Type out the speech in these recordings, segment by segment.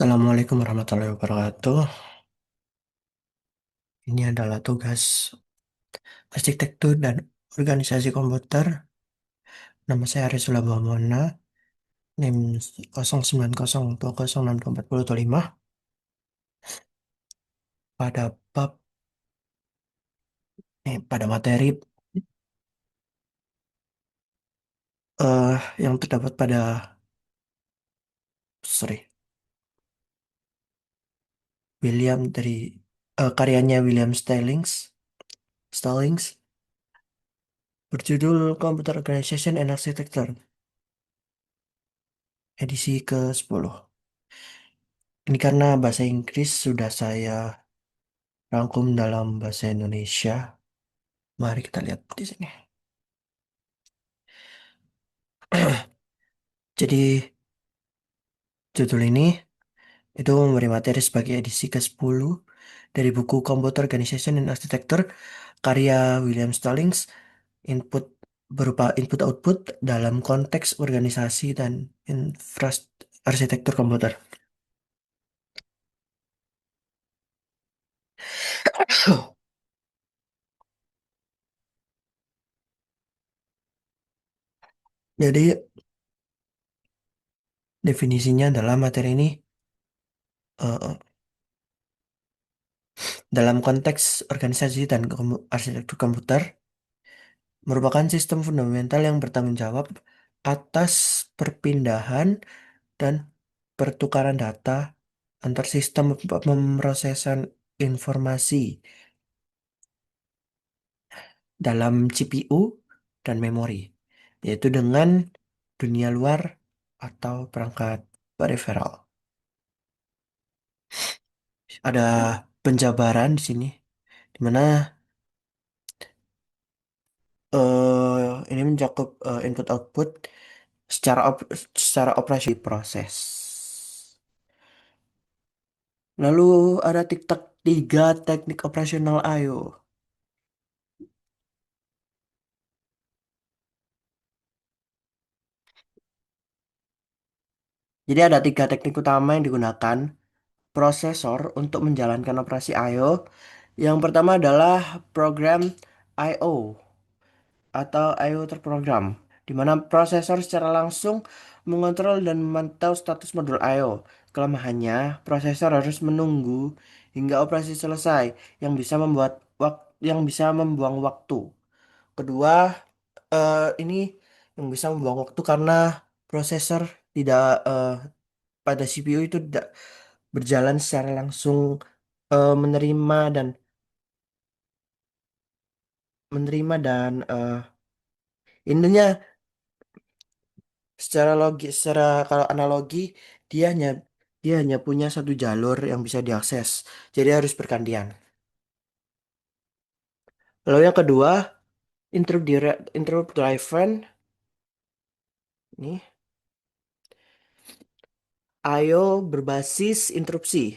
Assalamualaikum warahmatullahi wabarakatuh. Ini adalah tugas arsitektur dan organisasi komputer. Nama saya Arisula Bamona, NIM 0902066425. Pada materi eh, yang terdapat pada sorry karyanya William Stallings berjudul Computer Organization and Architecture edisi ke-10. Ini karena bahasa Inggris sudah saya rangkum dalam bahasa Indonesia. Mari kita lihat di sini. Jadi judul ini itu memberi materi sebagai edisi ke-10 dari buku Computer Organization and Architecture karya William Stallings, input berupa input output dalam konteks organisasi dan arsitektur komputer. Jadi definisinya adalah materi ini eh, dalam konteks organisasi dan arsitektur komputer merupakan sistem fundamental yang bertanggung jawab atas perpindahan dan pertukaran data antar sistem pemrosesan informasi dalam CPU dan memori, yaitu dengan dunia luar atau perangkat periferal. Ada penjabaran di sini, di mana ini mencakup input output secara operasi proses. Lalu ada tiga teknik operasional I/O. Jadi ada tiga teknik utama yang digunakan prosesor untuk menjalankan operasi I/O. Yang pertama adalah program I/O atau I/O terprogram, di mana prosesor secara langsung mengontrol dan memantau status modul I/O. Kelemahannya, prosesor harus menunggu hingga operasi selesai, yang bisa membuang waktu. Kedua, ini yang bisa membuang waktu karena prosesor tidak pada CPU itu tidak berjalan secara langsung, menerima dan intinya secara kalau analogi dia hanya dia hanya punya satu jalur yang bisa diakses, jadi harus bergantian. Lalu yang kedua, interrupt driven, ini I/O berbasis interupsi,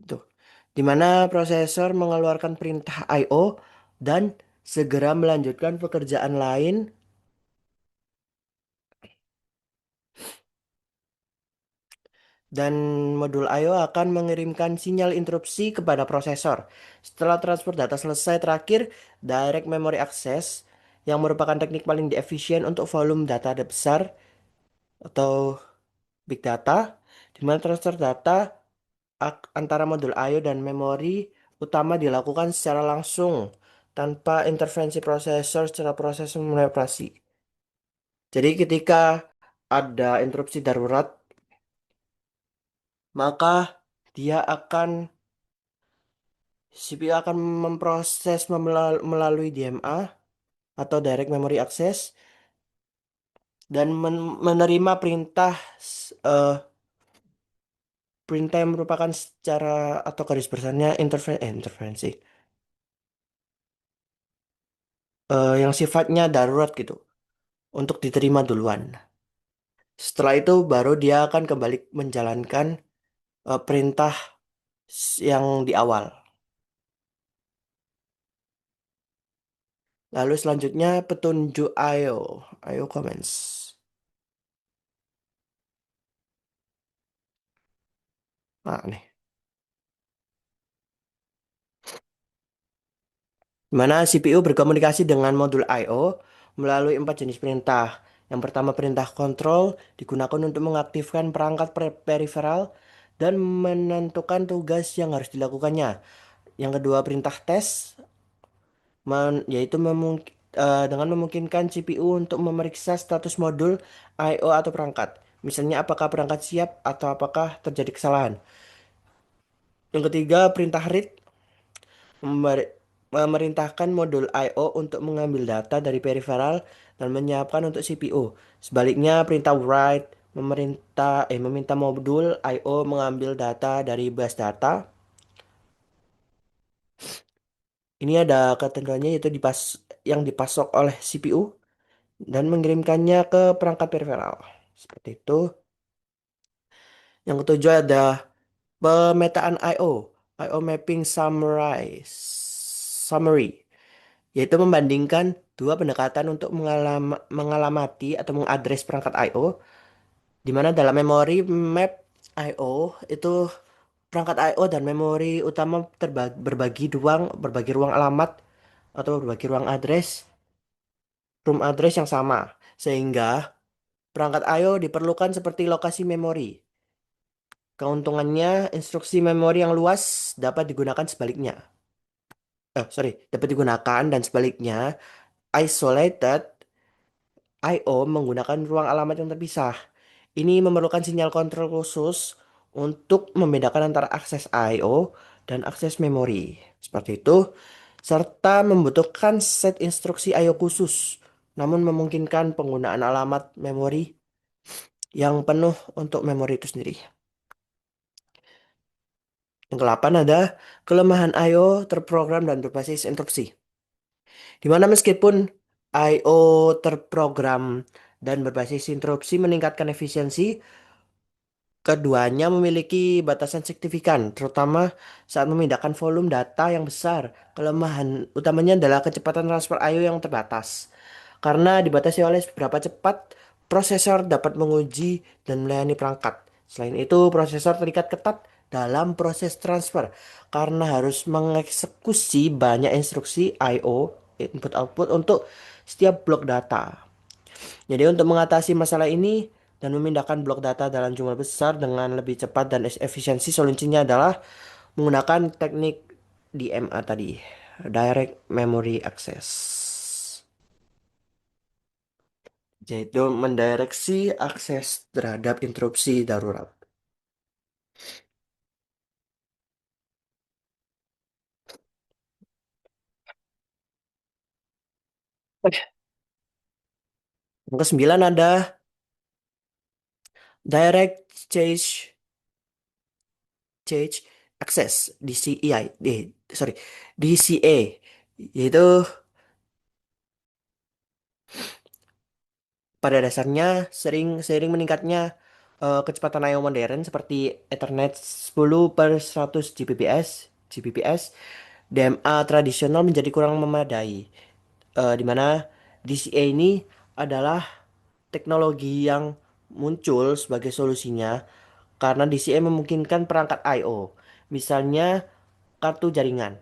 tuh, di mana prosesor mengeluarkan perintah I/O dan segera melanjutkan pekerjaan lain. Dan modul I/O akan mengirimkan sinyal interupsi kepada prosesor. Setelah transfer data selesai, terakhir direct memory access yang merupakan teknik paling efisien untuk volume data besar atau big data, di mana transfer data antara modul I/O dan memori utama dilakukan secara langsung tanpa intervensi prosesor secara proses memulai operasi. Jadi ketika ada interupsi darurat, maka dia akan CPU akan memproses melalui DMA atau Direct Memory Access dan menerima perintah yang merupakan secara atau garis besarnya intervensi yang sifatnya darurat gitu untuk diterima duluan. Setelah itu baru dia akan kembali menjalankan perintah yang di awal. Lalu selanjutnya petunjuk I/O commands. Nah, nih. Di mana CPU berkomunikasi dengan modul I/O melalui empat jenis perintah. Yang pertama perintah kontrol digunakan untuk mengaktifkan perangkat peripheral dan menentukan tugas yang harus dilakukannya. Yang kedua perintah tes, yaitu dengan memungkinkan CPU untuk memeriksa status modul I/O atau perangkat. Misalnya apakah perangkat siap atau apakah terjadi kesalahan. Yang ketiga perintah read, memerintahkan modul I/O untuk mengambil data dari peripheral dan menyiapkan untuk CPU. Sebaliknya, perintah write meminta modul I/O mengambil data dari bus data. Ini ada ketentuannya yaitu yang dipasok oleh CPU dan mengirimkannya ke perangkat peripheral. Seperti itu. Yang ketujuh ada pemetaan I/O, I/O mapping summary, yaitu membandingkan dua pendekatan untuk mengalamati atau mengadres perangkat I/O, di mana dalam memori map I/O itu perangkat I/O dan memori utama berbagi ruang alamat atau berbagi room address yang sama, sehingga perangkat I/O diperlukan seperti lokasi memori. Keuntungannya, instruksi memori yang luas dapat digunakan sebaliknya. Dapat digunakan dan sebaliknya, isolated I/O menggunakan ruang alamat yang terpisah. Ini memerlukan sinyal kontrol khusus untuk membedakan antara akses I/O dan akses memori. Seperti itu, serta membutuhkan set instruksi I/O khusus, namun memungkinkan penggunaan alamat memori yang penuh untuk memori itu sendiri. Yang kedelapan ada kelemahan I/O terprogram dan berbasis instruksi. Di mana meskipun I/O terprogram dan berbasis instruksi meningkatkan efisiensi, keduanya memiliki batasan signifikan, terutama saat memindahkan volume data yang besar. Kelemahan utamanya adalah kecepatan transfer I/O yang terbatas. Karena dibatasi oleh seberapa cepat prosesor dapat menguji dan melayani perangkat. Selain itu, prosesor terikat ketat dalam proses transfer karena harus mengeksekusi banyak instruksi I/O input output untuk setiap blok data. Jadi untuk mengatasi masalah ini dan memindahkan blok data dalam jumlah besar dengan lebih cepat dan efisiensi, solusinya adalah menggunakan teknik DMA tadi, Direct Memory Access, yaitu mendireksi akses terhadap interupsi darurat. Oke. Yang kesembilan ada Direct Change Access, DCI, DCA, yaitu pada dasarnya sering meningkatnya kecepatan I/O modern seperti Ethernet 10 per 100 Gbps, DMA tradisional menjadi kurang memadai. Di mana DCA ini adalah teknologi yang muncul sebagai solusinya karena DCA memungkinkan perangkat I/O, misalnya kartu jaringan.